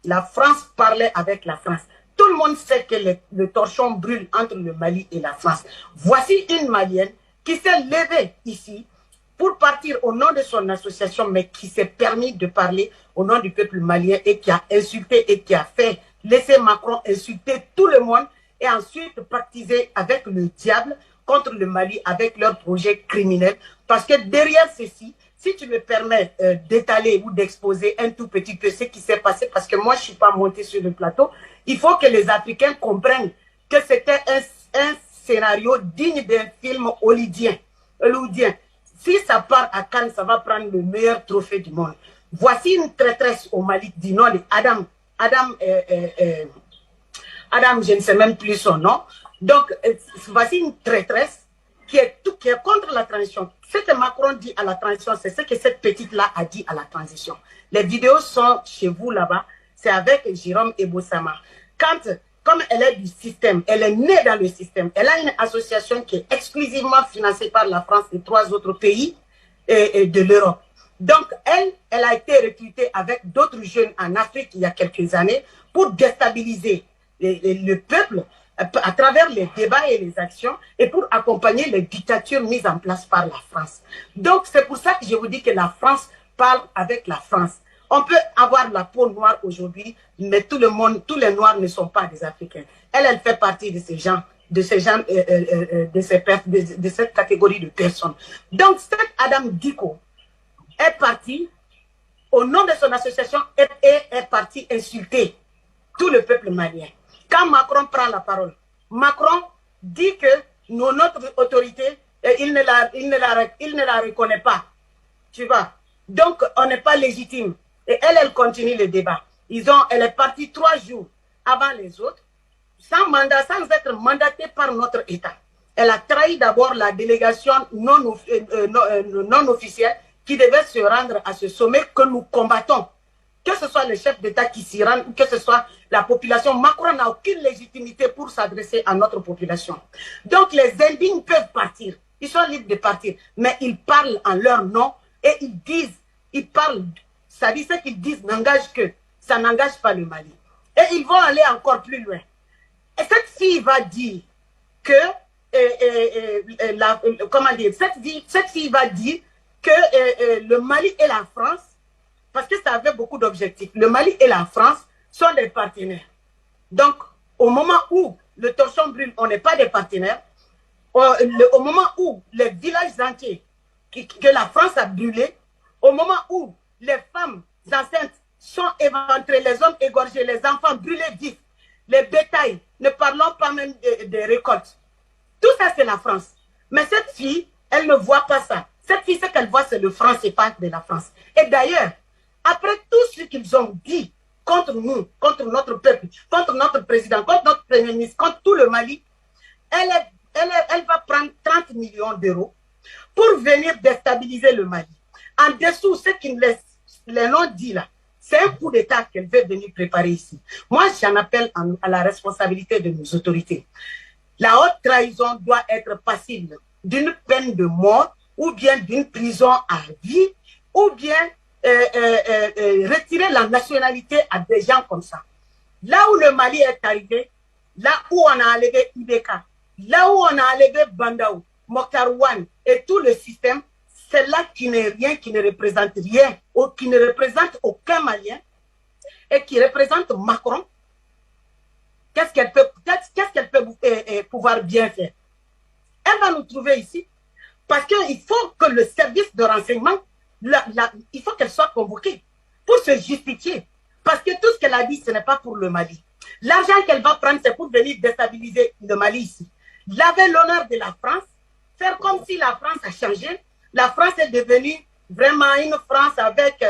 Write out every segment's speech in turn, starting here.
la France parlait avec la France. Tout le monde sait que le torchon brûle entre le Mali et la France. Voici une Malienne qui s'est levée ici pour partir au nom de son association, mais qui s'est permis de parler au nom du peuple malien et qui a insulté et qui a fait laisser Macron insulter tout le monde et ensuite pactiser avec le diable contre le Mali avec leur projet criminel. Parce que derrière ceci, si tu me permets d'étaler ou d'exposer un tout petit peu ce qui s'est passé, parce que moi je ne suis pas montée sur le plateau, il faut que les Africains comprennent que c'était un scénario digne d'un film hollywoodien. Si ça part à Cannes, ça va prendre le meilleur trophée du monde. Voici une traîtresse au Mali du nom de Adam, je ne sais même plus son nom. Donc, voici une traîtresse qui est contre la transition. Ce que Macron dit à la transition, c'est ce que cette petite-là a dit à la transition. Les vidéos sont chez vous là-bas. C'est avec Jérôme Ebosama. Comme elle est du système, elle est née dans le système, elle a une association qui est exclusivement financée par la France et 3 autres pays de l'Europe. Donc, elle a été recrutée avec d'autres jeunes en Afrique il y a quelques années pour déstabiliser le peuple à travers les débats et les actions et pour accompagner les dictatures mises en place par la France. Donc, c'est pour ça que je vous dis que la France parle avec la France. On peut avoir la peau noire aujourd'hui, mais tous les Noirs ne sont pas des Africains. Elle fait partie de ces gens, de cette catégorie de personnes. Donc, cette Adam Dicko est partie, au nom de son association, est partie insulter tout le peuple malien. Quand Macron prend la parole, Macron dit que notre autorité, il ne la reconnaît pas. Tu vois? Donc, on n'est pas légitime. Et elle continue le débat. Elle est partie 3 jours avant les autres, sans être mandatée par notre État. Elle a trahi d'abord la délégation non officielle qui devait se rendre à ce sommet que nous combattons. Que ce soit le chef d'État qui s'y rend ou que ce soit la population, Macron n'a aucune légitimité pour s'adresser à notre population. Donc les indignes peuvent partir, ils sont libres de partir, mais ils parlent en leur nom et ils parlent, ça dit ce qu'ils disent n'engage que, ça n'engage pas le Mali. Et ils vont aller encore plus loin. Et cette fille va dire que, cette fille va dire que le Mali et la France, parce que ça avait beaucoup d'objectifs. Le Mali et la France sont des partenaires. Donc, au moment où le torchon brûle, on n'est pas des partenaires. Au moment où les villages entiers que la France a brûlés, au moment où les femmes enceintes sont éventrées, les hommes égorgés, les enfants brûlés vifs, les bétails, ne parlons pas même des récoltes. Tout ça, c'est la France. Mais cette fille, elle ne voit pas ça. Cette fille, ce qu'elle voit, c'est le franc CFA de la France. Et d'ailleurs, après tout ce qu'ils ont dit contre nous, contre notre peuple, contre notre président, contre notre premier ministre, contre tout le Mali, elle va prendre 30 millions d'euros pour venir déstabiliser le Mali. En dessous, ce qu'ils les ont dit là, c'est un coup d'État qu'elle veut venir préparer ici. Moi, j'en appelle à la responsabilité de nos autorités. La haute trahison doit être passible d'une peine de mort ou bien d'une prison à vie ou bien retirer la nationalité à des gens comme ça. Là où le Mali est arrivé, là où on a enlevé Ibeka, là où on a enlevé Bandaou, Mokhtar Ouane et tout le système, c'est là qui n'est rien, qui ne représente rien, ou qui ne représente aucun Malien, et qui représente Macron. Qu'est-ce qu'elle peut pouvoir bien faire? Elle va nous trouver ici, parce qu'il faut que le service de renseignement, il faut qu'elle soit convoquée pour se justifier. Parce que tout ce qu'elle a dit, ce n'est pas pour le Mali. L'argent qu'elle va prendre, c'est pour venir déstabiliser le Mali ici. Laver l'honneur de la France, faire comme si la France a changé. La France est devenue vraiment une France avec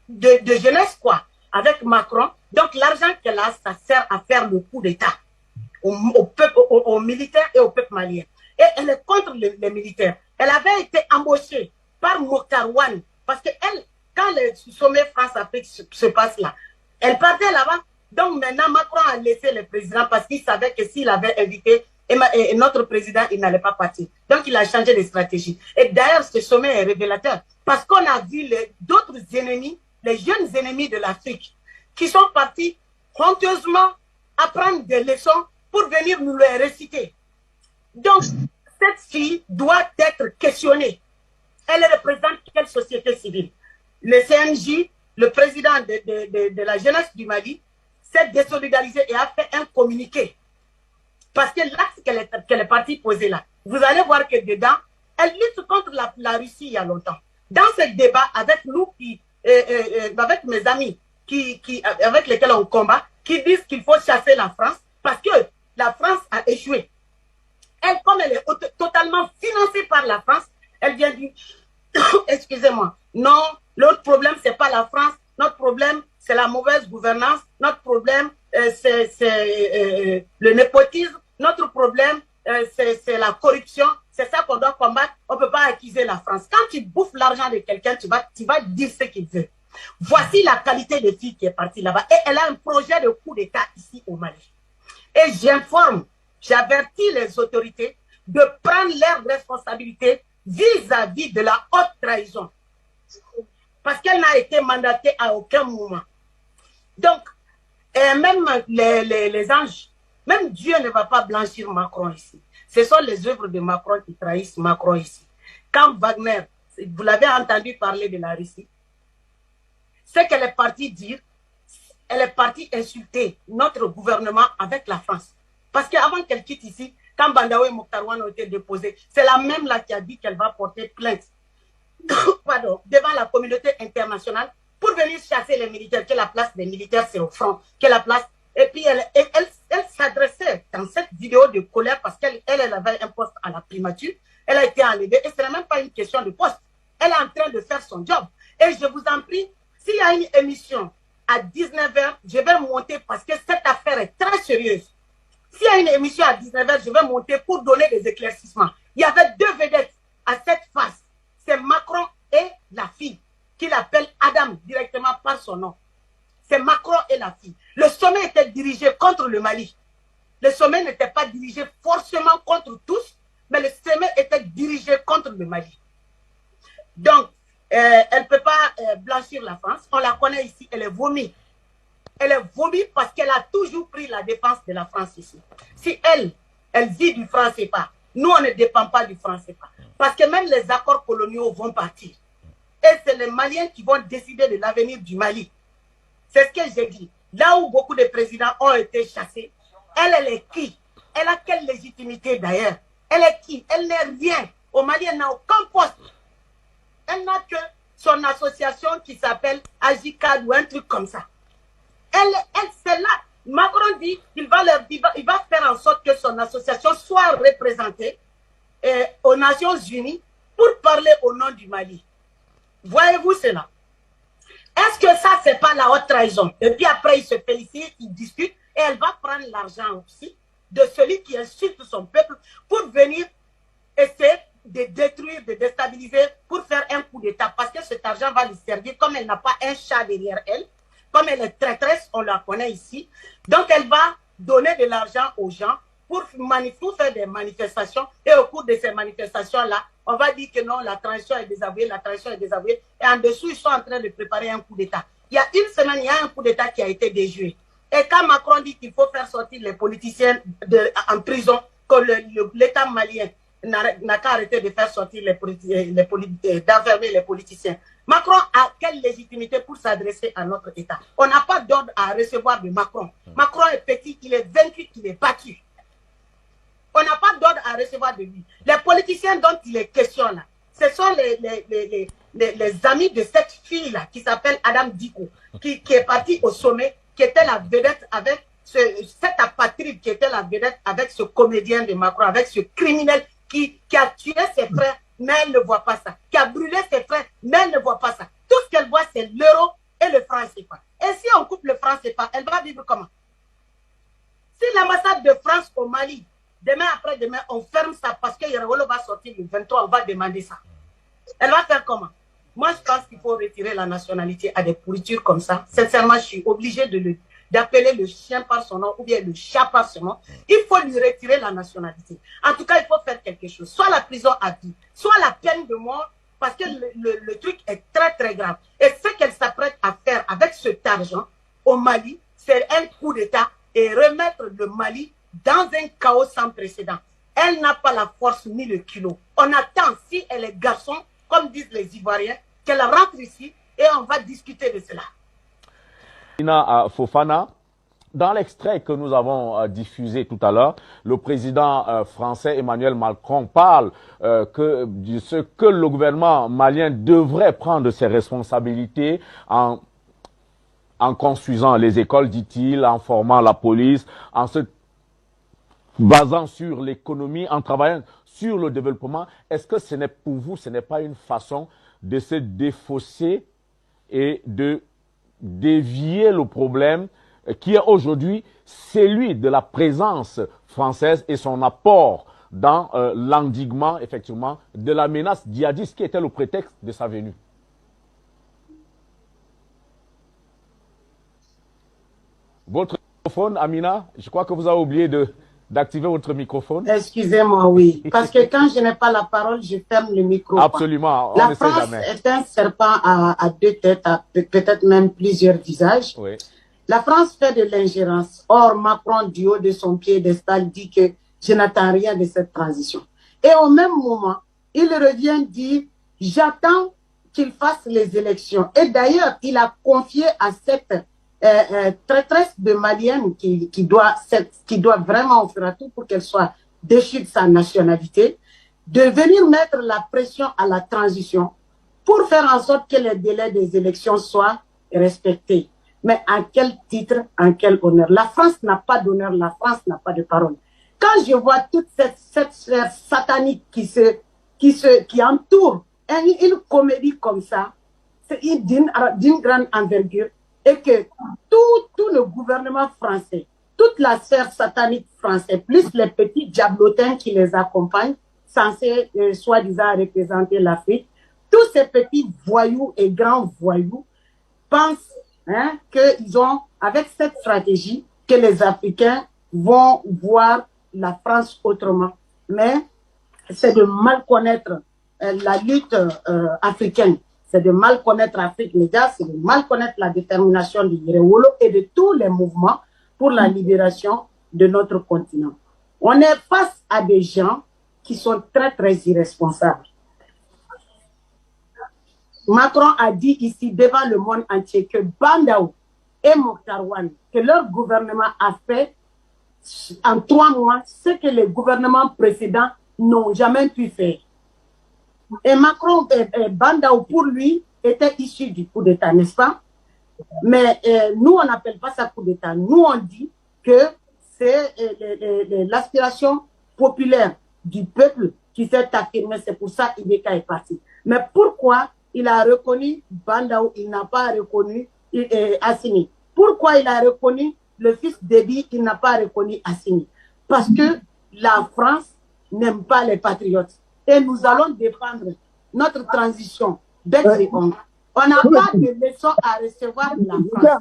de jeunesse, quoi, avec Macron. Donc l'argent qu'elle a, ça sert à faire le coup d'État aux militaires et au peuple malien. Et elle est contre les militaires. Elle avait été embauchée par Mokhtar Ouane, parce que elle, quand le sommet France-Afrique se passe là, elle partait là-bas. Donc maintenant, Macron a laissé le président parce qu'il savait que s'il avait invité et notre président, il n'allait pas partir. Donc il a changé de stratégie. Et d'ailleurs, ce sommet est révélateur, parce qu'on a vu d'autres ennemis, les jeunes ennemis de l'Afrique, qui sont partis honteusement apprendre des leçons pour venir nous les réciter. Donc, cette fille doit être questionnée. Elle représente quelle société civile? Le CNJ, le président de la jeunesse du Mali, s'est désolidarisé et a fait un communiqué. Parce que l'axe qu'elle est partie poser là, vous allez voir que dedans, elle lutte contre la Russie il y a longtemps. Dans ce débat, avec nous, avec mes amis avec lesquels on combat, qui disent qu'il faut chasser la France parce que la France a échoué. Elle, comme elle est totalement financée par la France, elle vient dire, excusez-moi, non, l'autre problème, c'est pas la France, notre problème, c'est la mauvaise gouvernance, notre problème, c'est le népotisme, notre problème, c'est la corruption, c'est ça qu'on doit combattre, on ne peut pas accuser la France. Quand tu bouffes l'argent de quelqu'un, tu vas dire ce qu'il veut. Voici la qualité de fille qui est partie là-bas. Et elle a un projet de coup d'État ici au Mali. Et j'avertis les autorités de prendre leurs responsabilités vis-à-vis de la haute trahison. Parce qu'elle n'a été mandatée à aucun moment. Donc, même les anges, même Dieu ne va pas blanchir Macron ici. Ce sont les œuvres de Macron qui trahissent Macron ici. Quand Wagner, vous l'avez entendu parler de la Russie, ce qu'elle est partie dire, elle est partie insulter notre gouvernement avec la France. Parce qu'avant qu'elle quitte ici, quand Bandaoui et Mokhtarwan ont été déposés, c'est la même là qui a dit qu'elle va porter plainte pardon, devant la communauté internationale pour venir chasser les militaires, que la place des militaires c'est au front, que la place... Et puis elle s'adressait dans cette vidéo de colère parce qu'elle avait un poste à la primature, elle a été enlevée et ce n'est même pas une question de poste. Elle est en train de faire son job. Et je vous en prie, s'il y a une émission à 19h, je vais monter parce que cette affaire est très sérieuse. S'il y a une émission à 19h, je vais monter pour donner des éclaircissements. Il y avait deux vedettes à cette face. C'est Macron et la fille, qui l'appelle Adam directement par son nom. C'est Macron et la fille. Le sommet était dirigé contre le Mali. Le sommet n'était pas dirigé forcément contre tous, mais le sommet était dirigé contre le Mali. Donc, elle ne peut pas blanchir la France. On la connaît ici, elle est vomie. Elle est vomie parce qu'elle a toujours pris la défense de la France ici. Si elle vit du franc CFA, nous, on ne dépend pas du franc CFA. Parce que même les accords coloniaux vont partir. Et c'est les Maliens qui vont décider de l'avenir du Mali. C'est ce que j'ai dit. Là où beaucoup de présidents ont été chassés, elle est qui? Elle a quelle légitimité d'ailleurs? Elle est qui? Elle n'est rien. Au Mali, elle n'a aucun poste. Elle n'a que son association qui s'appelle Agicad ou un truc comme ça. Elle c'est là. Macron dit qu'il va faire en sorte que son association soit représentée aux Nations Unies pour parler au nom du Mali. Voyez-vous cela? Est-ce que ça, c'est pas la haute trahison? Et puis après, ils se félicitent, ils discutent, et elle va prendre l'argent aussi de celui qui insulte son peuple pour venir essayer de détruire, de déstabiliser, pour faire un coup d'État. Parce que cet argent va lui servir, comme elle n'a pas un chat derrière elle, comme elle est traîtresse, on la connaît ici. Donc, elle va donner de l'argent aux gens pour faire des manifestations. Et au cours de ces manifestations-là, on va dire que non, la transition est désavouée, la transition est désavouée. Et en dessous, ils sont en train de préparer un coup d'État. Il y a une semaine, il y a un coup d'État qui a été déjoué. Et quand Macron dit qu'il faut faire sortir les politiciens en prison, que l'État malien n'a qu'à arrêter de faire sortir d'enfermer les politiciens. Macron a quelle légitimité pour s'adresser à notre État? On n'a pas d'ordre à recevoir de Macron. Macron est petit, il est vaincu, il est battu. On n'a pas d'ordre à recevoir de lui. Les politiciens dont il est question là, ce sont les amis de cette fille-là qui s'appelle Adam Dicko, qui est partie au sommet, qui était la vedette avec cette apatride qui était la vedette avec ce comédien de Macron, avec ce criminel qui a tué ses frères, mais elle ne voit pas ça. Qui a brûlé ses frères, mais elle ne voit pas ça. Tout ce qu'elle voit, c'est l'euro et le franc CFA. Et si on coupe le franc CFA, elle va vivre comment? Si l'ambassade de France au Mali, demain après-demain, on ferme ça parce que Yerwolo va sortir le 23, on va demander ça. Elle va faire comment? Moi, je pense qu'il faut retirer la nationalité à des pourritures comme ça. Sincèrement, je suis obligée d'appeler le chien par son nom ou bien le chat par son nom. Il faut lui retirer la nationalité. En tout cas, il faut faire quelque chose. Soit la prison à vie, soit la peine de mort, parce que le truc est très, très grave. Et ce qu'elle s'apprête à faire avec cet argent, au Mali, c'est un coup d'État et remettre le Mali dans un chaos sans précédent. Elle n'a pas la force ni le kilo. On attend, si elle est garçon, comme disent les Ivoiriens, qu'elle rentre ici et on va discuter de cela. Amina Fofana, dans l'extrait que nous avons diffusé tout à l'heure, le président français Emmanuel Macron parle de ce que le gouvernement malien devrait prendre ses responsabilités en construisant les écoles, dit-il, en formant la police, en se basant sur l'économie, en travaillant sur le développement. Est-ce que ce n'est pour vous, ce n'est pas une façon de se défausser et de dévier le problème qui est aujourd'hui celui de la présence française et son apport dans l'endiguement, effectivement, de la menace djihadiste qui était le prétexte de sa venue? Votre microphone, Amina, je crois que vous avez oublié d'activer votre microphone. Excusez-moi, oui. Parce que quand je n'ai pas la parole, je ferme le micro. Absolument, on la ne France sait jamais. est un serpent à deux têtes, peut-être même plusieurs visages. Oui. La France fait de l'ingérence. Or, Macron, du haut de son piédestal, dit que je n'attends rien de cette transition. Et au même moment, il revient dire, j'attends qu'il fasse les élections. Et d'ailleurs, il a confié à cette traîtresse de Malienne qui doit vraiment faire tout pour qu'elle soit déchue de sa nationalité, de venir mettre la pression à la transition pour faire en sorte que les délais des élections soient respectés. Mais à quel titre, en quel honneur? La France n'a pas d'honneur, la France n'a pas de parole. Quand je vois toute cette sphère satanique qui entoure une comédie comme ça, c'est d'une grande envergure, et que tout le gouvernement français, toute la sphère satanique française, plus les petits diablotins qui les accompagnent, censés soi-disant représenter l'Afrique, tous ces petits voyous et grands voyous pensent qu'ils ont, avec cette stratégie, que les Africains vont voir la France autrement. Mais c'est de mal connaître la lutte africaine. C'est de mal connaître l'Afrique média, c'est de mal connaître la détermination du Yirewolo et de tous les mouvements pour la libération de notre continent. On est face à des gens qui sont très, très irresponsables. Macron a dit ici devant le monde entier que Bandaou et Mokhtar-Wane, que leur gouvernement a fait en 3 mois ce que les gouvernements précédents n'ont jamais pu faire. Et Macron, Bandaou, pour lui, était issu du coup d'État, n'est-ce pas? Mais nous, on n'appelle pas ça coup d'État. Nous, on dit que c'est l'aspiration populaire du peuple qui s'est affirmée. C'est pour ça qu'Ibeka est parti. Mais pourquoi il a reconnu Bandaou, il n'a pas reconnu Assimi? Pourquoi il a reconnu le fils d'Ebi, il n'a pas reconnu Assimi? Parce que la France n'aime pas les patriotes. Et nous allons défendre notre transition bec et ongles. On n'a pas de leçons à recevoir de la France.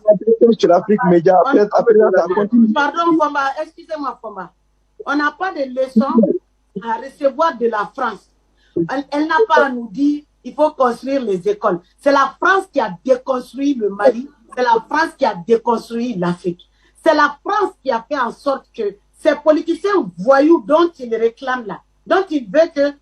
Pardon, Fomba, excusez-moi, Fomba. On n'a pas de leçons à recevoir de la France. Elle n'a pas à nous dire il faut construire les écoles. C'est la France qui a déconstruit le Mali. C'est la France qui a déconstruit l'Afrique. C'est la France qui a fait en sorte que ces politiciens voyous dont il réclame là, dont il veut que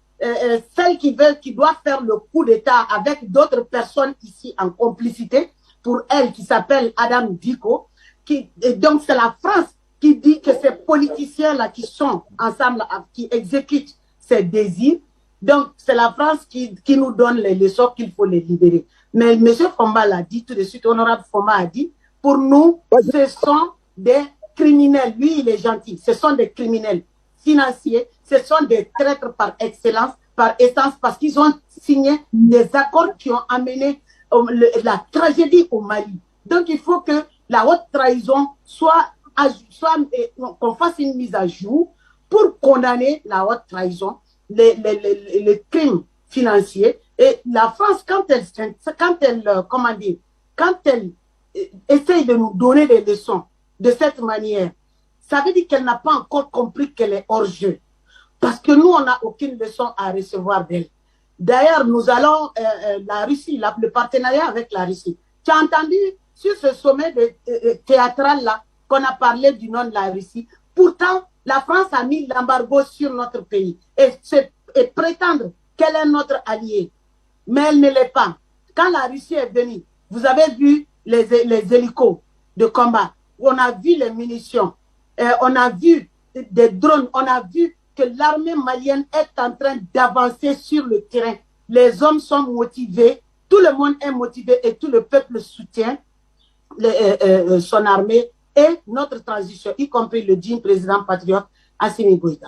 celle qui doit faire le coup d'État avec d'autres personnes ici en complicité, pour elle qui s'appelle Adam Diko, et donc c'est la France qui dit que ces politiciens-là qui sont ensemble, qui exécutent ces désirs, donc c'est la France qui nous donne les leçons qu'il faut les libérer. Mais M. Fomba l'a dit tout de suite, honorable Fomba a dit, pour nous, ce sont des criminels. Lui, il est gentil, ce sont des criminels financiers, ce sont des traîtres par excellence, par essence, parce qu'ils ont signé des accords qui ont amené la tragédie au Mali. Donc il faut que la haute trahison qu'on fasse une mise à jour pour condamner la haute trahison, les crimes financiers. Et la France, quand elle essaye de nous donner des leçons de cette manière, ça veut dire qu'elle n'a pas encore compris qu'elle est hors jeu. Parce que nous, on n'a aucune leçon à recevoir d'elle. D'ailleurs, nous allons, la Russie, le partenariat avec la Russie. Tu as entendu sur ce sommet théâtral-là qu'on a parlé du nom de la Russie. Pourtant, la France a mis l'embargo sur notre pays et prétendre qu'elle est notre alliée. Mais elle ne l'est pas. Quand la Russie est venue, vous avez vu les hélicos de combat, on a vu les munitions, on a vu des drones, on a vu que l'armée malienne est en train d'avancer sur le terrain. Les hommes sont motivés, tout le monde est motivé et tout le peuple soutient son armée et notre transition, y compris le digne président patriote Assimi Goïta.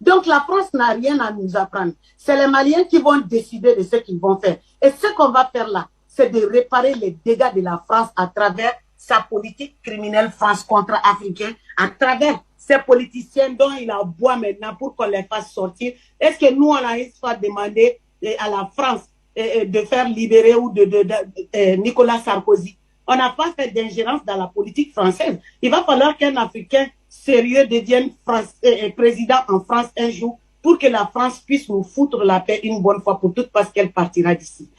Donc la France n'a rien à nous apprendre. C'est les Maliens qui vont décider de ce qu'ils vont faire. Et ce qu'on va faire là, c'est de réparer les dégâts de la France à travers sa politique criminelle France contre Africain, à travers ces politiciens dont il aboie maintenant pour qu'on les fasse sortir. Est-ce que nous, on a une fois demandé à la France de faire libérer ou de Nicolas Sarkozy? On n'a pas fait d'ingérence dans la politique française. Il va falloir qu'un Africain sérieux devienne président en France un jour pour que la France puisse nous foutre la paix une bonne fois pour toutes parce qu'elle partira d'ici.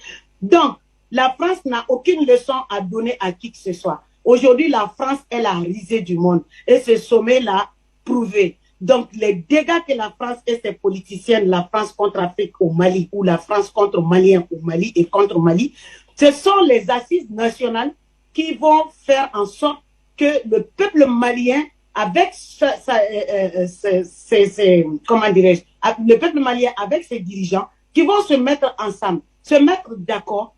Donc, la France n'a aucune leçon à donner à qui que ce soit. Aujourd'hui, la France est la risée du monde et ce sommet l'a prouvé. Donc, les dégâts que la France et ses politiciennes, la France contre Afrique au Mali ou la France contre Maliens au Mali et contre Mali, ce sont les assises nationales qui vont faire en sorte que le peuple malien, avec comment dirais-je, le peuple malien avec ses dirigeants, qui vont se mettre ensemble, se mettre d'accord